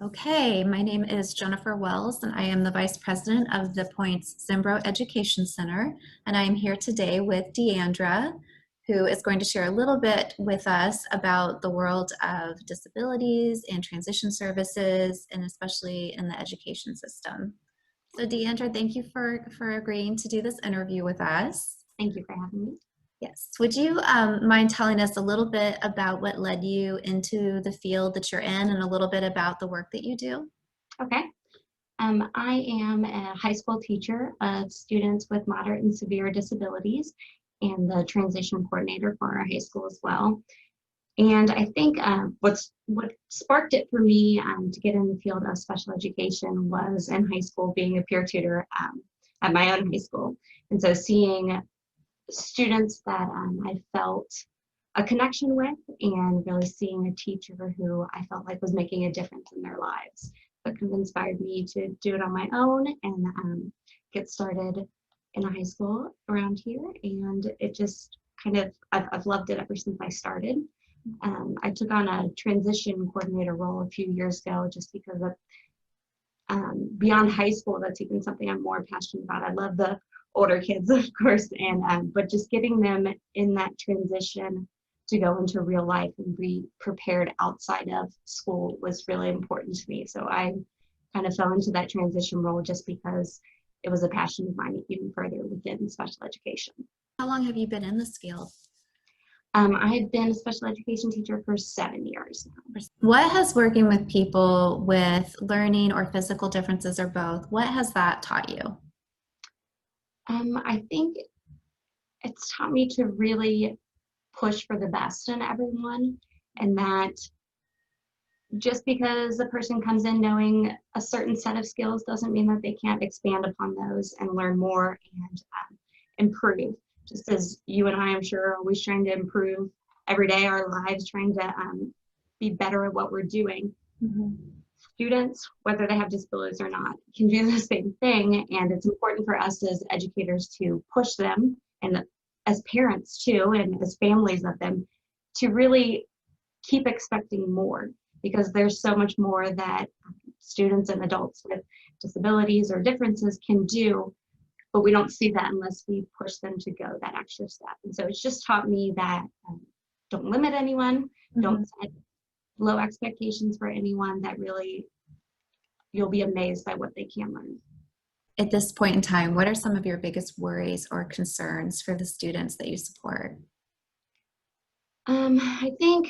Okay, my name is Jennifer Wells, and I am the Vice President of the Point's Zembrodt Education Center. And I am here today with Deandra, who is going to share a little bit with us about the world of disabilities and transition services, and especially in the education system. So Deandra, thank you for agreeing to do this interview with us. Thank you for having me. Yes. Would you mind telling us a little bit about what led you into the field that you're in and a little bit about the work that you do? Okay. I am a high school teacher of students with moderate and severe disabilities and the transition coordinator for our high school as well. And I think what sparked it for me to get in the field of special education was in high school being a peer tutor at my own high school. And so seeing students that I felt a connection with and really seeing a teacher who I felt like was making a difference in their lives. That kind of inspired me to do it on my own and get started in a high school around here. And it just kind of, I've loved it ever since I started. I took on a transition coordinator role a few years ago just because of beyond high school, that's even something I'm more passionate about. I love the older kids, of course, and but just getting them in that transition to go into real life and be prepared outside of school was really important to me. So I kind of fell into that transition role just because it was a passion of mine even further within special education. How long have you been in this field? I had been a special education teacher for 7 years now. What has working with people with learning or physical differences or both, what has that taught you? I think it's taught me to really push for the best in everyone, and that just because a person comes in knowing a certain set of skills doesn't mean that they can't expand upon those and learn more and improve. Just as you and I, I'm sure, are always trying to improve every day our lives, trying to be better at what we're doing. Mm-hmm. Students, whether they have disabilities or not, can do the same thing, and it's important for us as educators to push them, and as parents too, and as families of them, to really keep expecting more, because there's so much more that students and adults with disabilities or differences can do, but we don't see that unless we push them to go that extra step. And so it's just taught me that don't limit anyone, mm-hmm. Don't set low expectations for anyone, that really you'll be amazed by what they can learn. At this point in time, what are some of your biggest worries or concerns for the students that you support? I think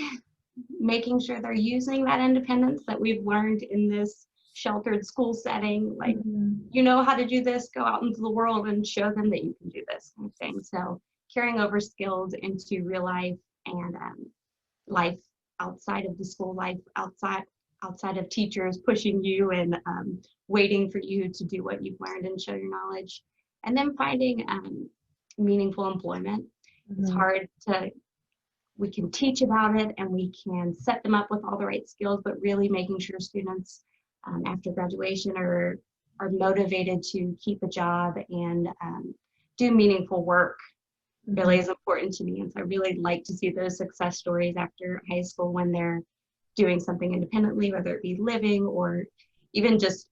making sure they're using that independence that we've learned in this sheltered school setting, like, mm-hmm. You know how to do this, go out into the world and show them that you can do this kind of thing. So carrying over skills into real life and life outside of the school, life outside of teachers pushing you and waiting for you to do what you've learned and show your knowledge. And then finding meaningful employment. Mm-hmm. It's hard to, we can teach about it and we can set them up with all the right skills, but really making sure students after graduation are motivated to keep a job and do meaningful work. Mm-hmm. Really is important to me. And so I really like to see those success stories after high school when they're doing something independently, whether it be living or even just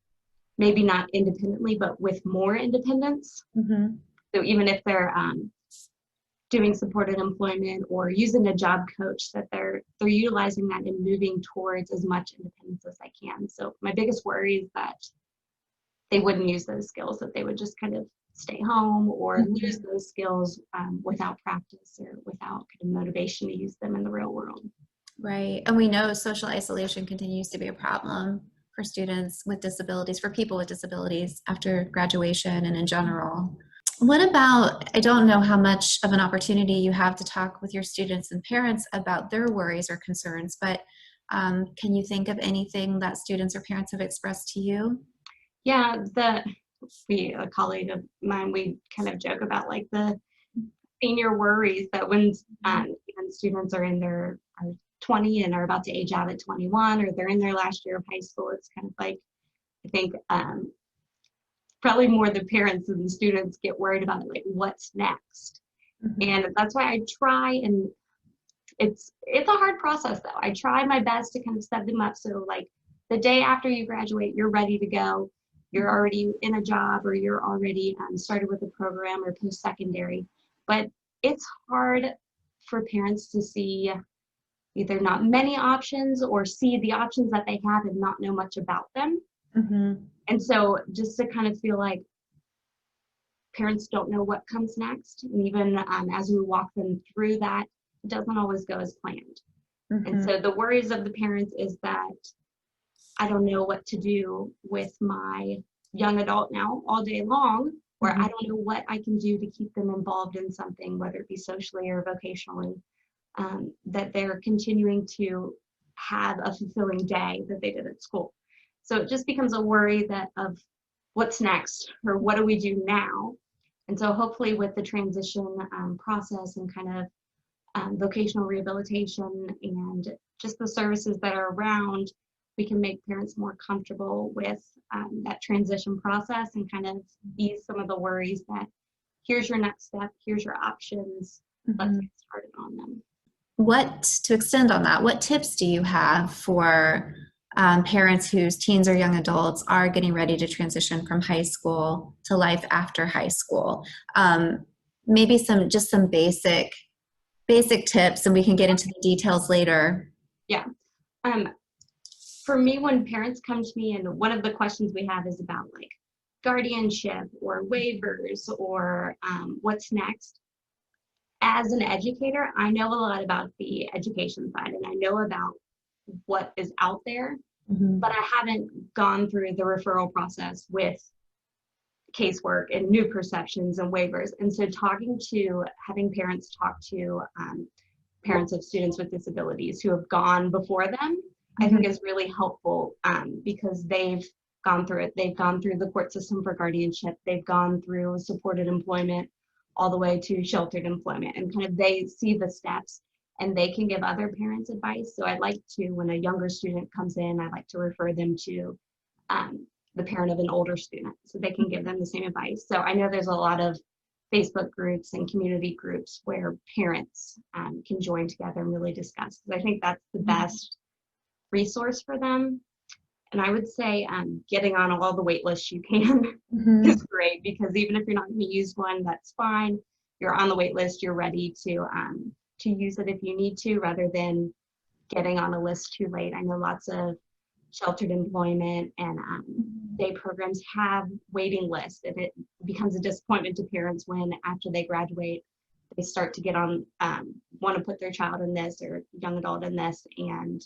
maybe not independently, but with more independence. Mm-hmm. So even if they're doing supported employment or using a job coach, that they're utilizing that and moving towards as much independence as I can. So my biggest worry is that they wouldn't use those skills, that they would just kind of stay home or mm-hmm. lose those skills without practice or without kind of motivation to use them in the real world. Right. And we know social isolation continues to be a problem for students with disabilities, for people with disabilities after graduation and in general. What about, I don't know how much of an opportunity you have to talk with your students and parents about their worries or concerns, but can you think of anything that students or parents have expressed to you? Yeah, a colleague of mine, we kind of joke about like the senior worries that when students are in their 20 and are about to age out at 21, or they're in their last year of high school, it's kind of like, I think probably more the parents and the students get worried about it, like what's next. Mm-hmm. And that's why I try, and it's a hard process though. I try my best to kind of set them up so like the day after you graduate, you're ready to go. You're already in a job, or you're already started with a program or post-secondary. But it's hard for parents to see either not many options or see the options that they have and not know much about them. And so just to kind of feel like parents don't know what comes next. And even as we walk them through that, it doesn't always go as planned. And so the worries of the parents is that I don't know what to do with my young adult now all day long, or I don't know what I can do to keep them involved in something, whether it be socially or vocationally, that they're continuing to have a fulfilling day that they did at school. So it just becomes a worry that of what's next, or what do we do now? And so hopefully with the transition process and kind of vocational rehabilitation and just the services that are around, we can make parents more comfortable with that transition process and kind of ease some of the worries that here's your next step, here's your options, let's get started on them. To extend on that, what tips do you have for parents whose teens or young adults are getting ready to transition from high school to life after high school? Maybe some basic tips, and we can get into the details later. Yeah. For me, when parents come to me, and one of the questions we have is about like guardianship or waivers or what's next. As an educator, I know a lot about the education side, and I know about what is out there, but I haven't gone through the referral process with casework and new perceptions and waivers. And so having parents talk to parents of students with disabilities who have gone before them, I think is really helpful because they've gone through it. They've gone through the court system for guardianship. They've gone through supported employment all the way to sheltered employment, and kind of they see the steps and they can give other parents advice. So I'd like to, when a younger student comes in, I like to refer them to the parent of an older student so they can give them the same advice. So I know there's a lot of Facebook groups and community groups where parents can join together and really discuss, because I think that's the best resource for them. And I would say getting on all the wait lists you can is great, because even if you're not going to use one, that's fine. You're on the wait list, you're ready to use it if you need to, rather than getting on a list too late. I know lots of sheltered employment and day programs have waiting lists, and it becomes a disappointment to parents when after they graduate, they start to get on, want to put their child in this or young adult in this, and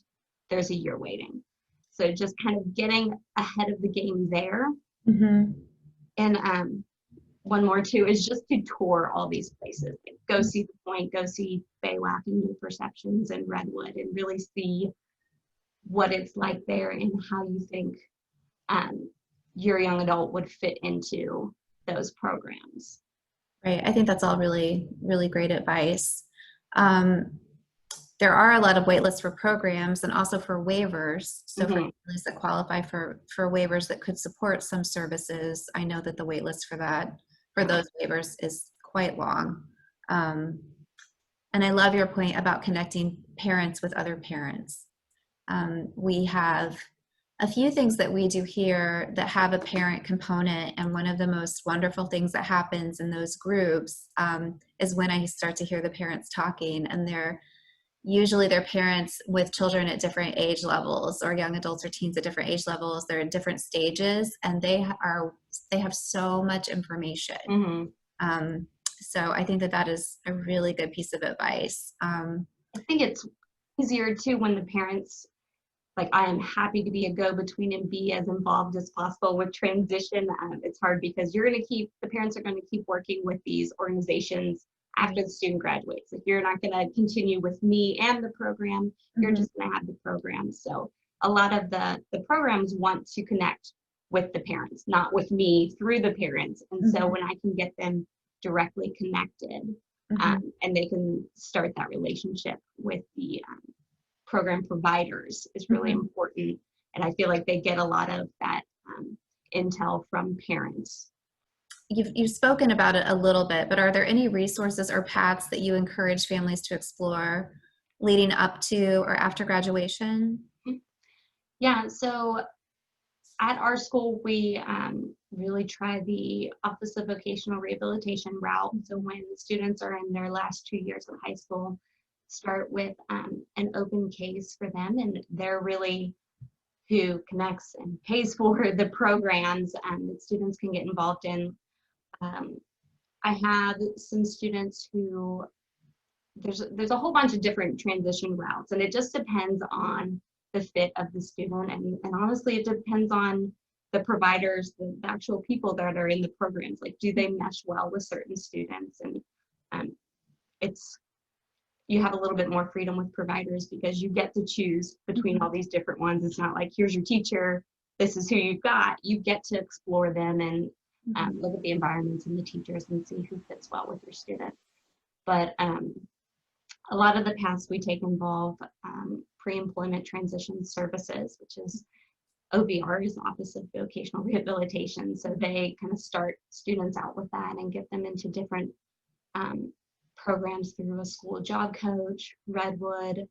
there's a year waiting. So just kind of getting ahead of the game there. And one more too is just to tour all these places. Like, go see the Point, go see Baywalk and New Perceptions and Redwood, and really see what it's like there and how you think your young adult would fit into those programs. Right. I think that's all really, really great advice. There are a lot of wait lists for programs and also for waivers. So for families that qualify for waivers that could support some services, I know that the wait list for those waivers is quite long. And I love your point about connecting parents with other parents. We have a few things that we do here that have a parent component, and one of the most wonderful things that happens in those groups is when I start to hear the parents talking, and they're parents with children at different age levels, or young adults or teens at different age levels. They're at different stages, and they have so much information. So I think that is a really good piece of advice. I think it's easier too when the parents, like, I am happy to be a go-between and be as involved as possible with transition. It's hard because the parents are going to keep working with these organizations after the student graduates. If you're not going to continue with me and the program, you're just going to have the program. So a lot of the programs want to connect with the parents, not with me, through the parents. And so when I can get them directly connected, and they can start that relationship with the program providers is really important. And I feel like they get a lot of that intel from parents. You've spoken about it a little bit, but are there any resources or paths that you encourage families to explore leading up to or after graduation? Yeah, so at our school, we really try the Office of Vocational Rehabilitation route. So when students are in their last 2 years of high school, start with an open case for them, and they're really who connects and pays for the programs that students can get involved in. Um, I have some students who there's a whole bunch of different transition routes, and it just depends on the fit of the student, and honestly it depends on the providers, the actual people that are in the programs. Like, do they mesh well with certain students? And um, it's you have a little bit more freedom with providers because you get to choose between all these different ones. It's not like, here's your teacher, this is who you've got. You get to explore them and look at the environments and the teachers and see who fits well with your student. But a lot of the paths we take involve pre-employment transition services, which is OVR's Office of Vocational Rehabilitation. So they kind of start students out with that and get them into different programs through a school job coach, Redwood,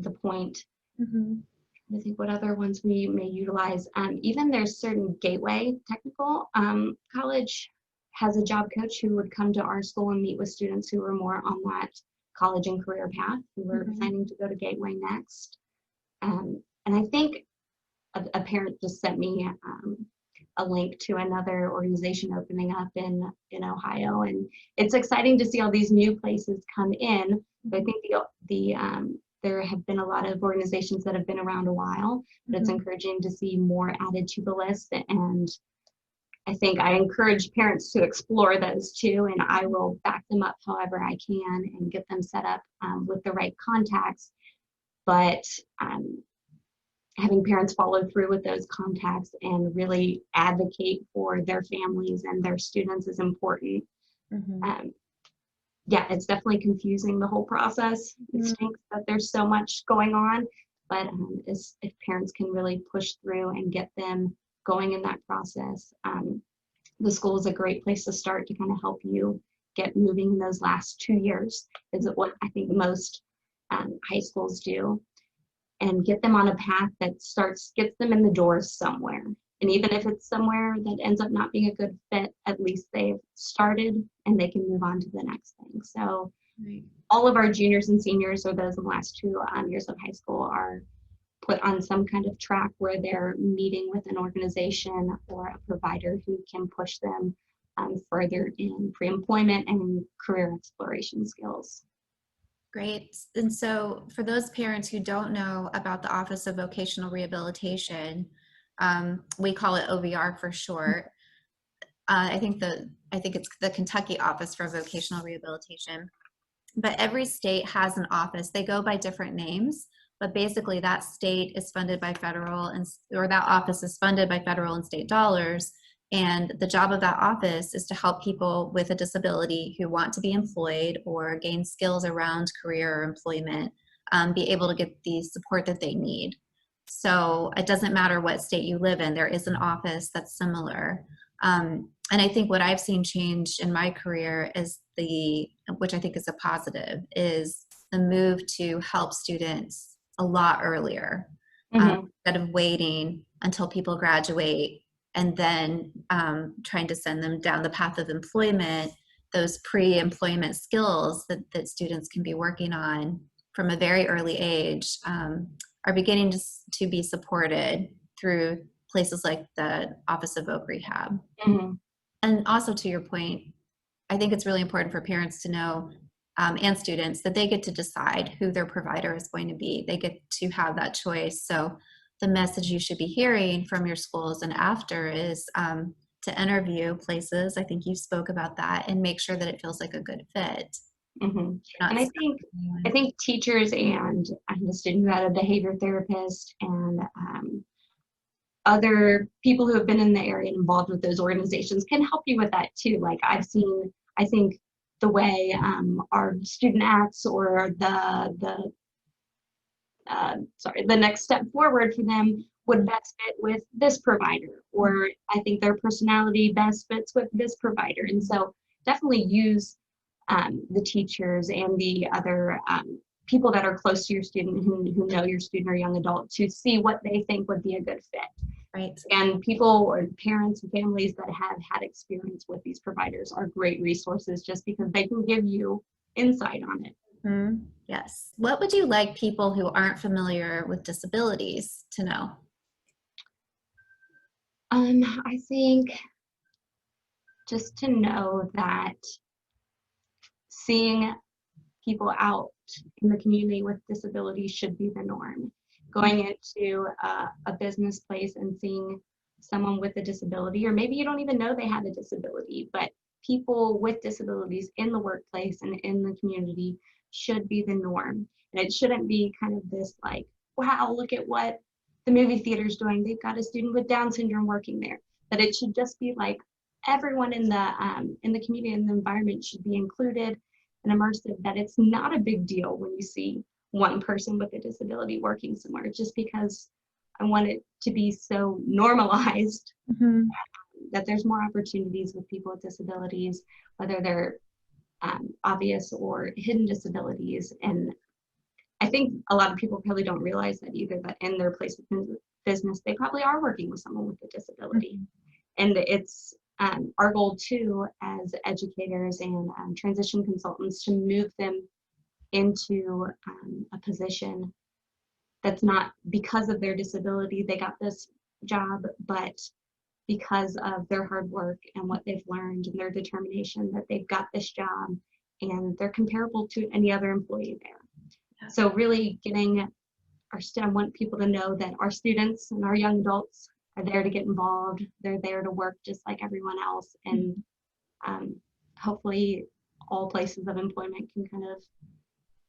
the Point. I think what other ones we may utilize. Even there's certain Gateway Technical College has a job coach who would come to our school and meet with students who are more on that college and career path, who are planning to go to Gateway next. And I think a parent just sent me a link to another organization opening up in Ohio, and it's exciting to see all these new places come in. But I think there have been a lot of organizations that have been around a while, but it's encouraging to see more added to the list. And I think I encourage parents to explore those too, and I will back them up however I can and get them set up with the right contacts. But having parents follow through with those contacts and really advocate for their families and their students is important. Yeah, it's definitely confusing, the whole process. It stinks that there's so much going on, but if parents can really push through and get them going in that process, the school is a great place to start to kind of help you get moving in those last 2 years, is what I think most high schools do, and get them on a path that gets them in the doors somewhere. And even if it's somewhere that ends up not being a good fit, at least they've started and they can move on to the next thing. So all of our juniors and seniors, or those in the last 2 years of high school, are put on some kind of track where they're meeting with an organization or a provider who can push them further in pre-employment and career exploration skills. Great. And so for those parents who don't know about the Office of Vocational Rehabilitation, we call it OVR for short. I think it's the Kentucky Office for Vocational Rehabilitation. But every state has an office. They go by different names, but basically that state is funded by or that office is funded by federal and state dollars. And the job of that office is to help people with a disability who want to be employed or gain skills around career or employment, be able to get the support that they need. So it doesn't matter what state you live in, there is an office that's similar. And I think what I've seen change in my career is which I think is a positive, is the move to help students a lot earlier, instead of waiting until people graduate and then trying to send them down the path of employment. Those pre-employment skills that students can be working on from a very early age are beginning to be supported through places like the Office of Voc Rehab. And also, to your point, I think it's really important for parents to know and students that they get to decide who their provider is going to be. They get to have that choice. So the message you should be hearing from your schools and after is to interview places. I think you spoke about that, and make sure that it feels like a good fit. And I think teachers and the student who had a behavior therapist and other people who have been in the area and involved with those organizations can help you with that too. Like, I've seen, I think the way our student acts or the next step forward for them would best fit with this provider, or I think their personality best fits with this provider. And so definitely use the teachers and the other people that are close to your student who know your student or young adult to see what they think would be a good fit. Right. And people or parents and families that have had experience with these providers are great resources just because they can give you insight on it. Mm-hmm. Yes. What would you like people who aren't familiar with disabilities to know? I think just to know that seeing people out in the community with disabilities should be the norm. Going into a business place and seeing someone with a disability, or maybe you don't even know they have a disability, but people with disabilities in the workplace and in the community should be the norm. And it shouldn't be kind of this like, wow, look at what the movie theater's doing. They've got a student with Down syndrome working there. But it should just be like everyone in the community and the environment should be included and immersive, that it's not a big deal when you see one person with a disability working somewhere, just because I want it to be so normalized Mm-hmm. that there's more opportunities with people with disabilities, whether they're obvious or hidden disabilities. And I think a lot of people probably don't realize that either, that in their place of business, they probably are working with someone with a disability. And it's our goal too, as educators and transition consultants, to move them into a position that's not because of their disability they got this job, but because of their hard work and what they've learned and their determination that they've got this job, and they're comparable to any other employee there. Yeah. So really getting I want people to know that our students and our young adults are there to get involved. They're there to work just like everyone else. And hopefully all places of employment can kind of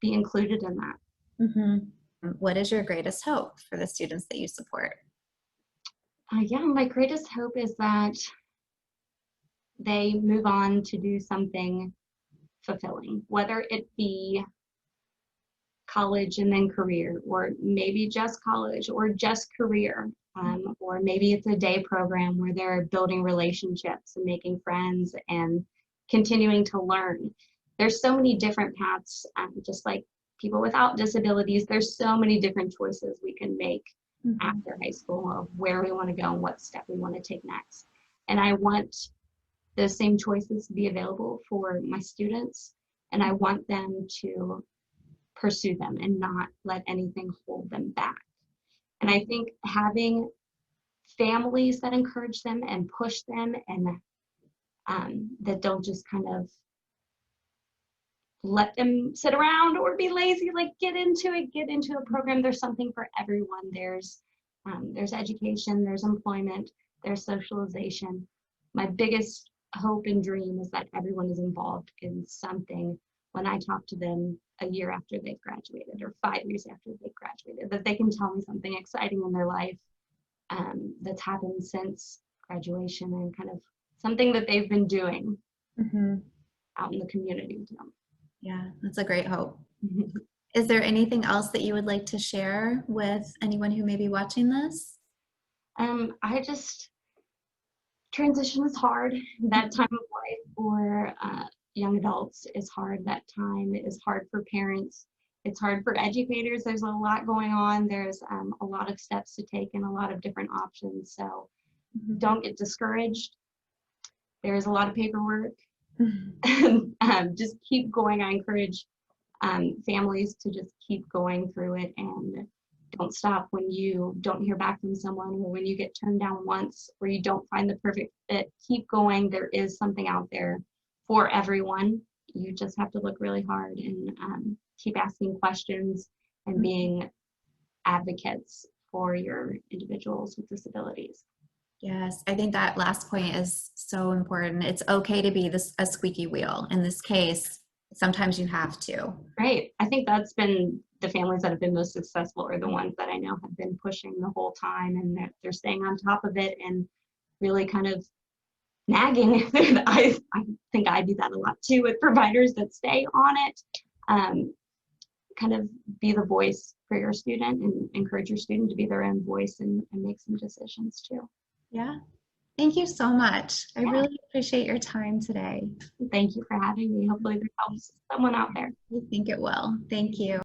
be included in that. Mm-hmm. What is your greatest hope for the students that you support? Yeah, my greatest hope is that they move on to do something fulfilling, whether it be college and then career, or maybe just college or just career, or maybe it's a day program where they're building relationships and making friends and continuing to learn. There's so many different paths, just like people without disabilities. There's so many different choices we can make after high school of where we want to go and what step we want to take next. And I want those same choices to be available for my students, and I want them to pursue them and not let anything hold them back. And I think having families that encourage them and push them, and that don't just kind of let them sit around or be lazy, like get into a program. There's something for everyone. There's education, there's employment, there's socialization. My biggest hope and dream is that everyone is involved in something when I talk to them a year after they've graduated or 5 years after they've graduated, that they can tell me something exciting in their life that's happened since graduation, and kind of something that they've been doing out in the community with them. Yeah, that's a great hope. Is there anything else that you would like to share with anyone who may be watching this? Transition is hard. That time of life for young adults is hard. That time is hard for parents. It's hard for educators. There's a lot going on. There's a lot of steps to take and a lot of different options. So don't get discouraged. There's a lot of paperwork. Just keep going. I encourage families to just keep going through it, and don't stop when you don't hear back from someone, or when you get turned down once, or you don't find the perfect fit. Keep going. There is something out there for everyone. You just have to look really hard and keep asking questions and being advocates for your individuals with disabilities. Yes, I think that last point is so important. It's okay to be a squeaky wheel. In this case, sometimes you have to. Right. I think that's been the families that have been most successful are the ones that I know have been pushing the whole time, and they're staying on top of it and really kind of nagging. I think I do that a lot too with providers that stay on it. Kind of be the voice for your student and encourage your student to be their own voice and make some decisions too. Yeah. Thank you so much. I really appreciate your time today. Thank you for having me. Hopefully this helps someone out there. I think it will. Thank you.